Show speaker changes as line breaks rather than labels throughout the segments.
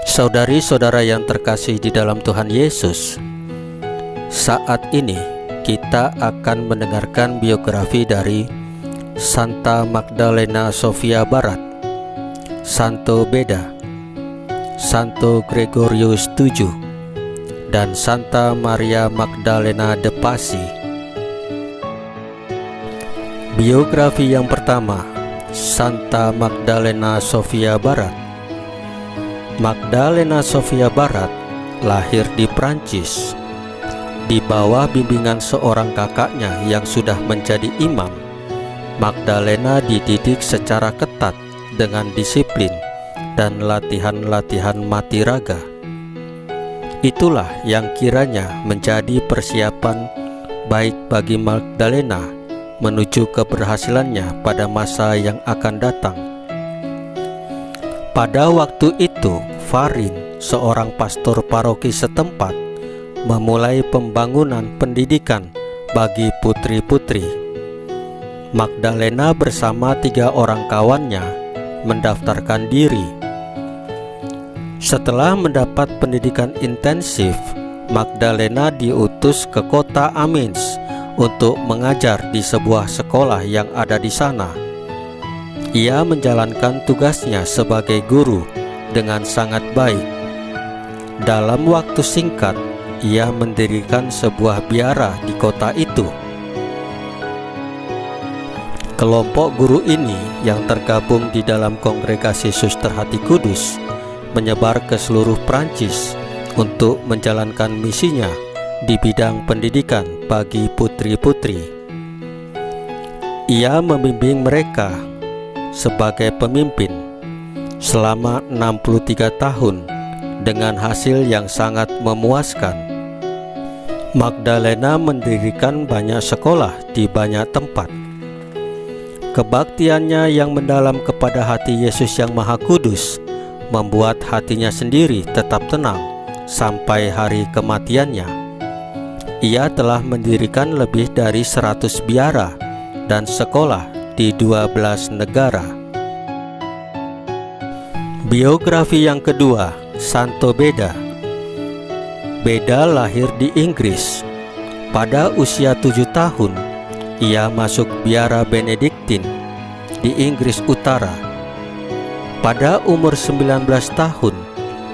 Saudari-saudara yang terkasih di dalam Tuhan Yesus, saat ini kita akan mendengarkan biografi dari Santa Magdalena Sofia Barat, Santo Beda, Santo Gregorius VII, dan Santa Maria Magdalena de Pasi. Biografi yang pertama, Santa Magdalena Sofia Barat. Magdalena Sofia Barat lahir di Prancis. Di bawah bimbingan seorang kakaknya yang sudah menjadi imam, Magdalena dididik secara ketat dengan disiplin dan latihan-latihan mati raga. Itulah yang kiranya menjadi persiapan baik bagi Magdalena menuju keberhasilannya pada masa yang akan datang. Pada waktu itu, Farin, seorang pastor paroki setempat, memulai pembangunan pendidikan bagi putri-putri. Magdalena bersama 3 orang kawannya mendaftarkan diri. Setelah mendapat pendidikan intensif, Magdalena diutus ke kota Amiens untuk mengajar di sebuah sekolah yang ada di sana. Ia menjalankan tugasnya sebagai guru dengan sangat baik. Dalam waktu singkat, ia mendirikan sebuah biara di kota itu. Kelompok guru ini yang tergabung di dalam Kongregasi Suster Hati Kudus menyebar ke seluruh Prancis untuk menjalankan misinya di bidang pendidikan bagi putri-putri. Ia membimbing mereka sebagai pemimpin selama 63 tahun dengan hasil yang sangat memuaskan. Magdalena mendirikan banyak sekolah di banyak tempat. Kebaktiannya yang mendalam kepada hati Yesus yang Maha Kudus membuat hatinya sendiri tetap tenang sampai hari kematiannya. Ia telah mendirikan lebih dari 100 biara dan sekolah di 12 negara. Biografi yang kedua, Santo Beda. Beda lahir di Inggris. Pada usia 7 tahun, ia masuk biara Benediktin di Inggris Utara. Pada umur 19 tahun,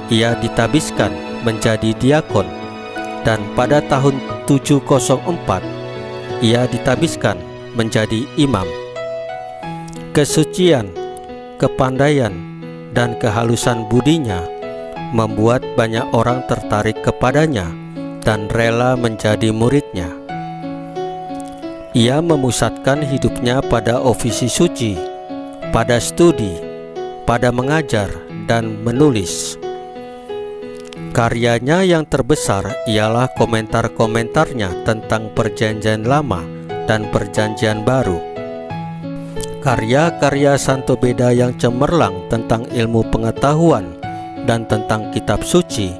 ia ditabiskan menjadi diakon, dan pada tahun 704, ia ditabiskan menjadi imam. Kesucian, kepandaian, dan kehalusan budinya membuat banyak orang tertarik kepadanya dan rela menjadi muridnya. Ia memusatkan hidupnya pada ofisi suci, pada studi, pada mengajar, dan menulis. Karyanya yang terbesar ialah komentar-komentarnya tentang Perjanjian Lama dan Perjanjian Baru. Karya-karya Santo Beda yang cemerlang tentang ilmu pengetahuan dan tentang kitab suci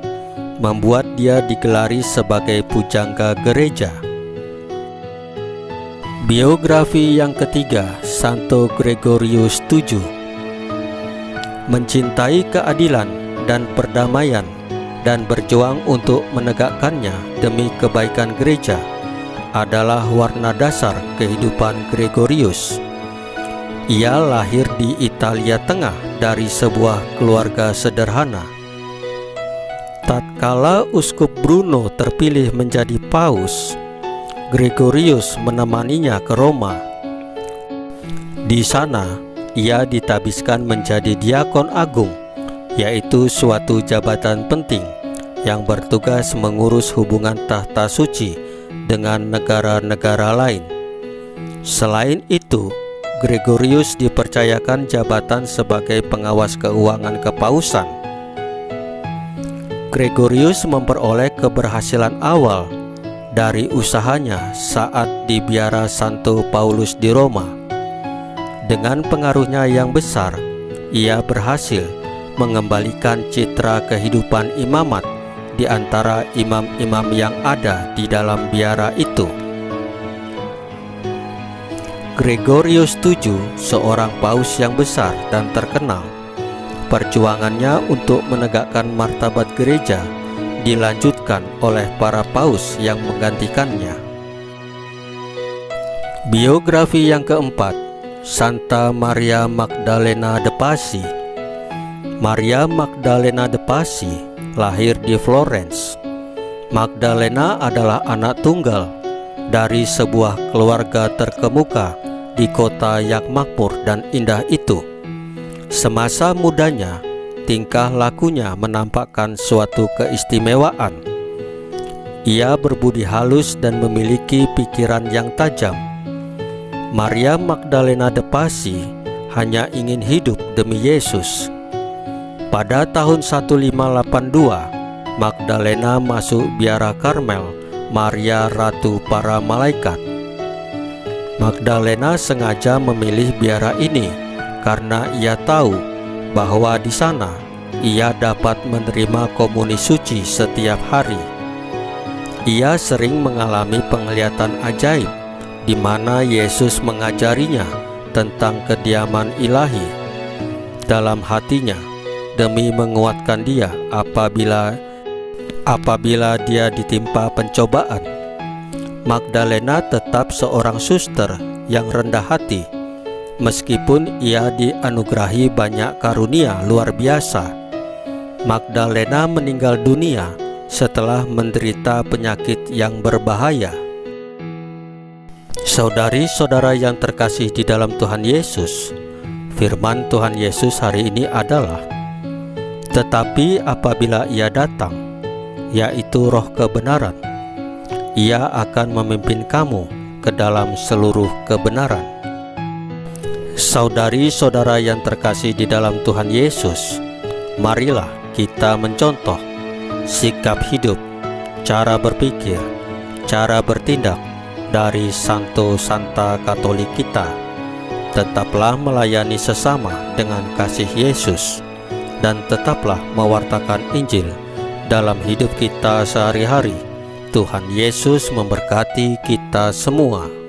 membuat dia digelari sebagai pujangga gereja. Biografi yang ketiga, Santo Gregorius VII. Mencintai keadilan dan perdamaian dan berjuang untuk menegakkannya demi kebaikan gereja adalah warna dasar kehidupan Gregorius. Ia lahir di Italia Tengah dari sebuah keluarga sederhana. Tatkala Uskup Bruno terpilih menjadi paus, Gregorius menemaninya ke Roma. Di sana, ia ditabiskan menjadi diakon agung, yaitu suatu jabatan penting yang bertugas mengurus hubungan tahta suci dengan negara-negara lain. Selain itu, Gregorius dipercayakan jabatan sebagai pengawas keuangan kepausan. Gregorius memperoleh keberhasilan awal dari usahanya saat di biara Santo Paulus di Roma. Dengan pengaruhnya yang besar, ia berhasil mengembalikan citra kehidupan imamat di antara imam-imam yang ada di dalam biara itu. Gregorius VII, seorang paus yang besar dan terkenal, perjuangannya untuk menegakkan martabat gereja dilanjutkan oleh para paus yang menggantikannya. Biografi yang keempat, Santa Maria Magdalena de Pazzi. Maria Magdalena de Pazzi lahir di Florence. Magdalena adalah anak tunggal dari sebuah keluarga terkemuka di kota yang makmur dan indah itu. Semasa mudanya, tingkah lakunya menampakkan suatu keistimewaan. Ia berbudi halus dan memiliki pikiran yang tajam. Maria Magdalena de Pazzi hanya ingin hidup demi Yesus. Pada tahun 1582, Magdalena masuk biara Karmel Maria Ratu para Malaikat. Magdalena sengaja memilih biara ini karena ia tahu bahwa di sana ia dapat menerima komuni suci setiap hari. Ia sering mengalami penglihatan ajaib di mana Yesus mengajarinya tentang kediaman ilahi dalam hatinya demi menguatkan dia apabila dia ditimpa pencobaan. Magdalena tetap seorang suster yang rendah hati meskipun ia dianugerahi banyak karunia luar biasa. Magdalena meninggal dunia setelah menderita penyakit yang berbahaya. Saudari-saudara yang terkasih di dalam Tuhan Yesus, firman Tuhan Yesus hari ini adalah, tetapi apabila ia datang, yaitu Roh kebenaran, ia akan memimpin kamu ke dalam seluruh kebenaran. Saudari-saudara yang terkasih di dalam Tuhan Yesus, marilah kita mencontoh sikap hidup, cara berpikir, cara bertindak dari Santo-Santa Katolik kita. Tetaplah melayani sesama dengan kasih Yesus, dan tetaplah mewartakan Injil dalam hidup kita sehari-hari. Tuhan Yesus memberkati kita semua.